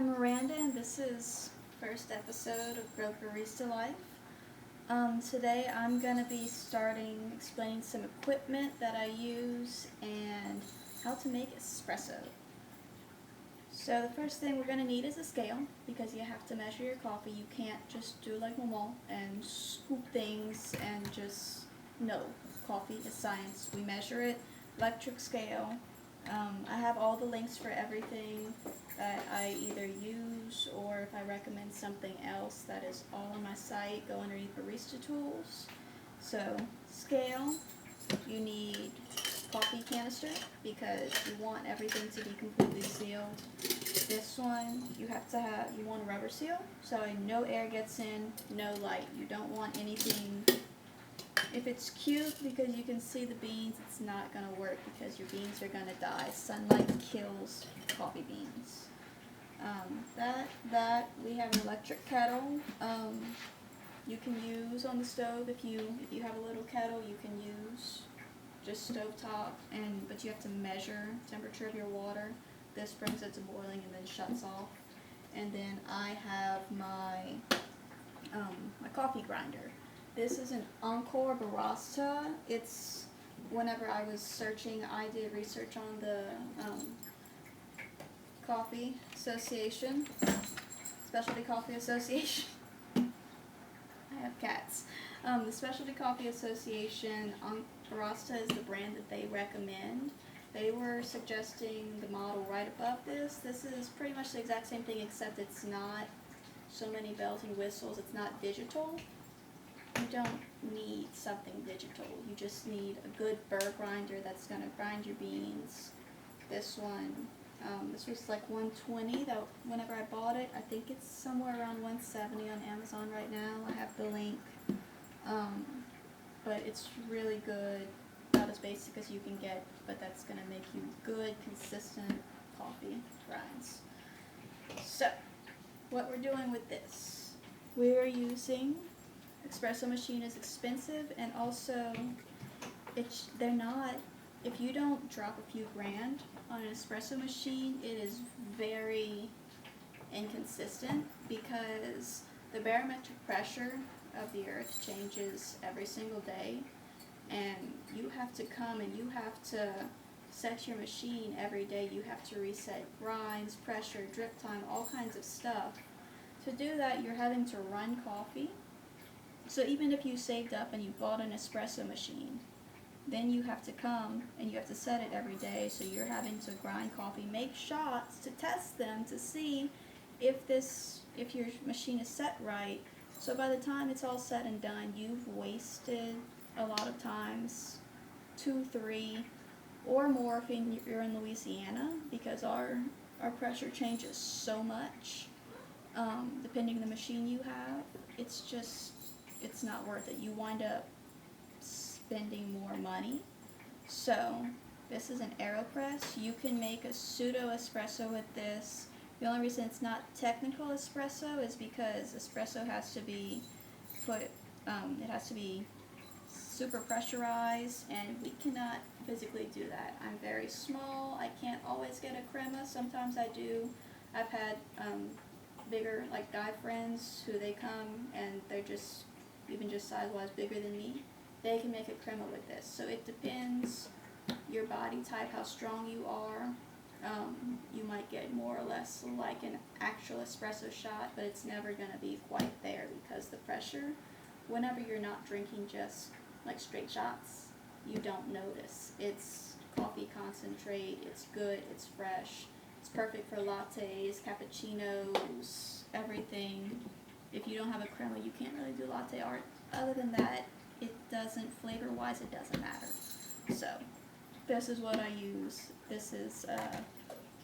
I'm Miranda, and this is first episode of Broke Barista Life. Today I'm going to be explaining some equipment that I use and how to make espresso. So the first thing we're going to need is a scale, because you have to measure your coffee. You can't just do like Mama and scoop things and just, no, coffee is science. We measure it, electric scale. I have all the links for everything that I either use, or if I recommend something else, that is all on my site. Go underneath Barista Tools. So, scale, you need coffee canister because you want everything to be completely sealed. This one, you want a rubber seal, so no air gets in, no light. You don't want anything. If it's cute because you can see the beans, it's not going to work because your beans are going to die. Sunlight kills coffee beans. We have an electric kettle. You can use on the stove if you have a little kettle. You can use just stovetop, but you have to measure the temperature of your water. This brings it to boiling and then shuts off. And then I have my coffee grinder. This is an Encore Barista. It's, whenever I was searching, I did research on the Coffee Association, Specialty Coffee Association. I have cats. The Specialty Coffee Association, Barista is the brand that they recommend. They were suggesting the model right above this. This is pretty much the exact same thing, except it's not so many bells and whistles. It's not digital. You don't need something digital. You just need a good burr grinder that's going to grind your beans. This one, this was like $120. That whenever I bought it, I think it's somewhere around $170 on Amazon right now. I have the link. But it's really good. Not as basic as you can get, but that's going to make you good, consistent coffee grinds. So, what we're doing with this, we're using Espresso Machine is expensive, and also they're not, if you don't drop a few grand on an espresso machine, it is very inconsistent because the barometric pressure of the earth changes every single day, and you have to come and you have to set your machine every day. You have to reset grinds, pressure, drip time, all kinds of stuff. To do that, you're having to run coffee. So even if you saved up and you bought an espresso machine, then you have to come and you have to set it every day. So you're having to grind coffee, make shots to test them to see if your machine is set right. So by the time it's all said and done, you've wasted a lot of times, 2, 3, or more if you're in Louisiana, because our pressure changes so much. Depending on the machine you have, it's not worth it. You wind up spending more money. So this is an aeropress. You can make a Pseudo Espresso with this. The only reason it's not technical espresso is because espresso has to be it has to be super pressurized, and we cannot physically do that. I'm very small. I can't always get a crema. Sometimes I do. I've had bigger, like guy friends who they come and they're just, even just size-wise bigger than me. They can make a crema with this. So it depends your body type, how strong you are. You might get more or less like an actual espresso shot, but it's never going to be quite there because the pressure, whenever you're not drinking just like straight shots, you don't notice. It's coffee concentrate, it's good, it's fresh, it's perfect for lattes, cappuccinos, everything. If you don't have a crema, you can't really do latte art. Other than that, it doesn't, flavor-wise, it doesn't matter. So, this is what I use. This is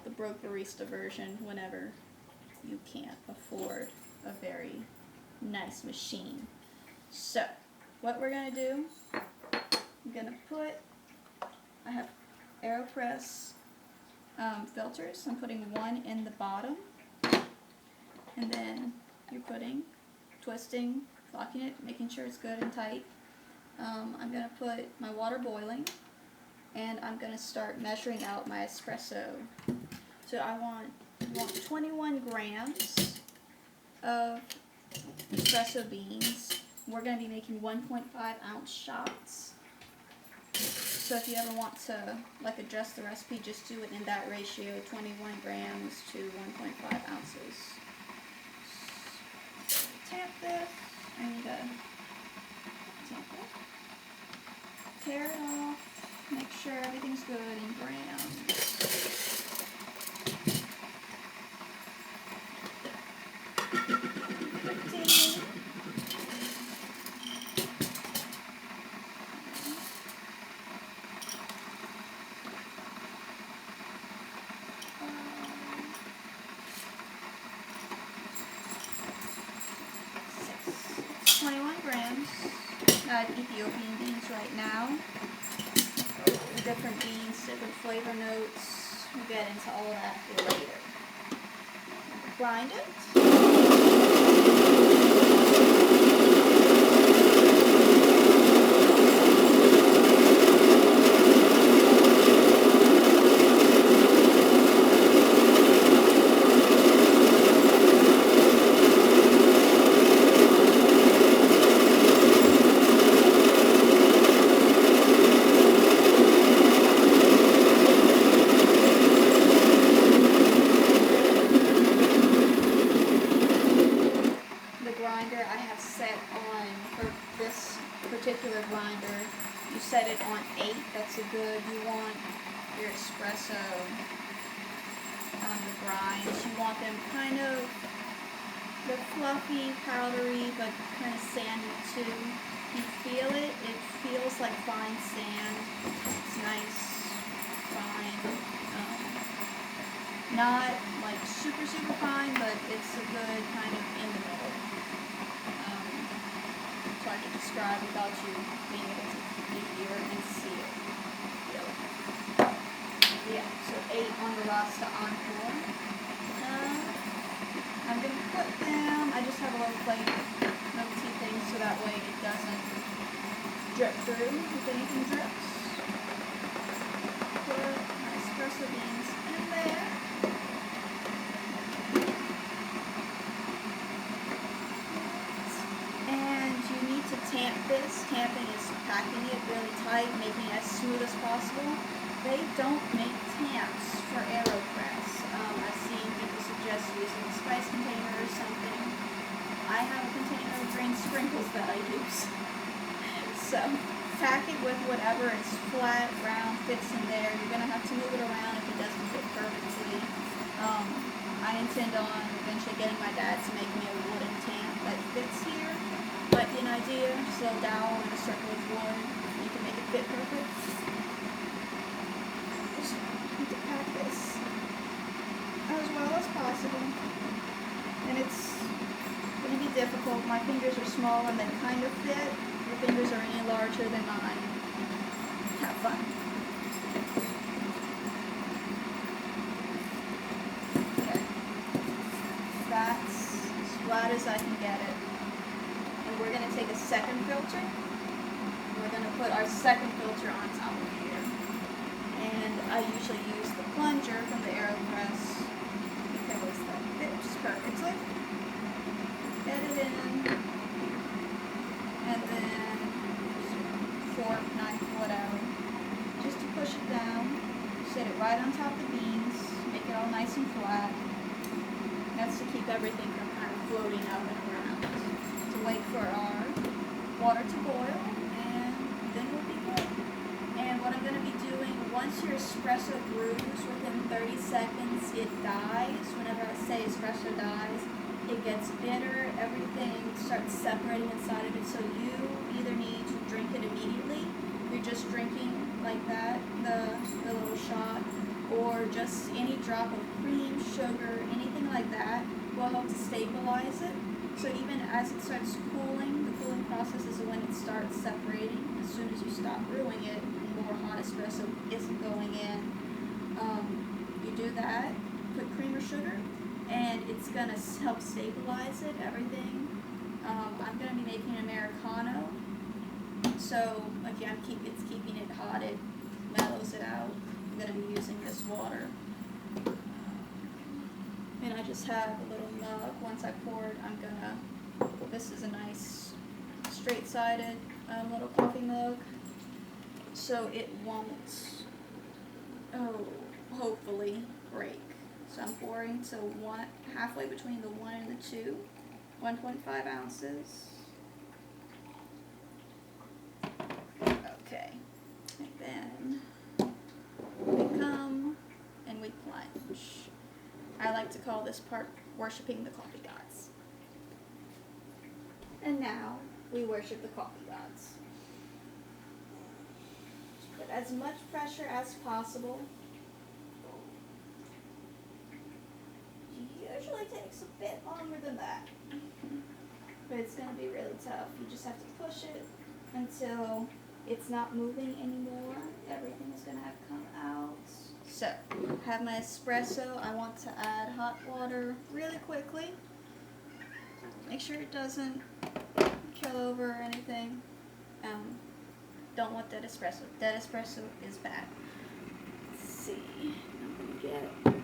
the Broke Barista version whenever you can't afford a very nice machine. So, what we're going to do, I'm going to I have aeropress filters. I'm putting one in the bottom, and then you're twisting, locking it, making sure it's good and tight. I'm going to put my water boiling, and I'm going to start measuring out my espresso. So I want You want 21 grams of espresso beans. We're going to be making 1.5 ounce shots. So if you ever want to like adjust the recipe, just do it in that ratio, 21 grams to 1.5 ounces. So tamp this. I need to tamp it. Tear it off. Make sure everything's good in grams. Ethiopian beans right now. Different beans, different flavor notes. We'll get into all of that later. Grind it. Particular grinder, you set it on 8. That's a good. You want your espresso the grinds. You want them kind of, they're fluffy, powdery, but kind of sandy too. You feel it. It feels like fine sand. It's nice, fine. Not like super fine, but it's a good kind of in the middle. Hard to describe without you being able to hear and see it. Yeah, so 8 on the Rasta Encore. I'm going to put them, I just have a little plate, no tea thing, so that way it doesn't drip through if anything drips. Put my espresso beans in there. Tamp this. Tamping is packing it really tight, making it as smooth as possible. They don't make tamps for aeropress. I've seen people suggest using a spice container or something. I have a container of green sprinkles that I use. So pack it with whatever is flat, round, fits in there. You're going to have to move it around if it doesn't fit perfectly. I intend on eventually getting my dad to make me a wooden tamp that fits here. But an idea, just a little dowel and a circle of wood, you can make it fit perfect. Just need to pack this as well as possible. And it's going to be difficult. My fingers are small and they kind of fit. Your fingers are any larger than mine. Have fun. Okay. That's as flat as I can get it. We're going to take a second filter. We're going to put our second filter on top of here. And I usually use the plunger from the aeropress because that fits perfectly. Get it in. And then fork, knife, whatever. Just to push it down. Set it right on top of the beans. Make it all nice and flat. That's to keep everything from kind of floating up and around. Wait for our water to boil, and then we'll be good. And what I'm going to be doing, once your espresso brews, within 30 seconds it dies. Whenever I say espresso dies, it gets bitter, everything starts separating inside of it, so you either need to drink it immediately, you're just drinking like that, the little shot, or just any drop of cream, sugar, anything like that will help to stabilize it. So even as it starts cooling, the cooling process is when it starts separating. As soon as you stop brewing it, more hot espresso isn't going in. You do that, put cream or sugar, and it's going to help stabilize it, everything. I'm going to be making an Americano. So again, it's keeping it hot, it mellows it out. I'm going to be using this water. just have a little mug. Once I pour it, I'm gonna, this is a nice straight-sided little coffee mug, so it won't, hopefully break. So I'm pouring to halfway between the 1 and the 2, 1.5 ounces. Okay, and then we come and we plunge. I like to call this part worshiping the coffee gods. And now we worship the coffee gods. Put as much pressure as possible. Usually takes a bit longer than that, but it's going to be really tough. You just have to push it until it's not moving anymore. Everything is going to have to come out. So, I have my espresso. I want to add hot water really quickly. Make sure it doesn't kill over or anything. Don't want dead espresso. Dead espresso is bad. Let's see. I'm going to get,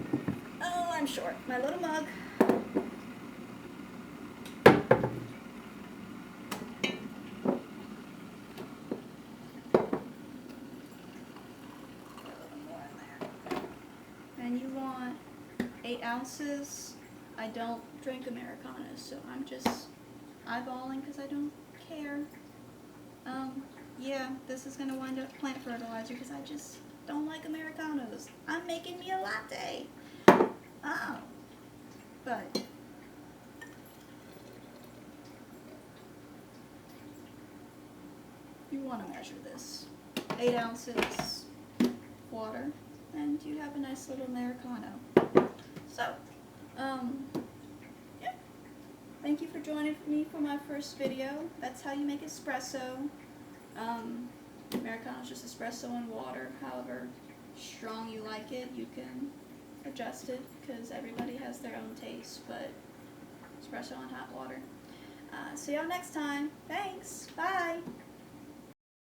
oh, I'm short. My little mug. And you want 8 ounces. I don't drink Americanos, so I'm just eyeballing because I don't care. Yeah, this is going to wind up plant fertilizer because I just don't like Americanos. I'm making me a latte. Oh. But you want to measure this. 8 ounces water, and you have a nice little Americano. So, yeah. Thank you for joining me for my first video. That's how you make espresso. Americano is just espresso and water. However strong you like it, you can adjust it because everybody has their own taste, but espresso and hot water. See y'all next time. Thanks. Bye.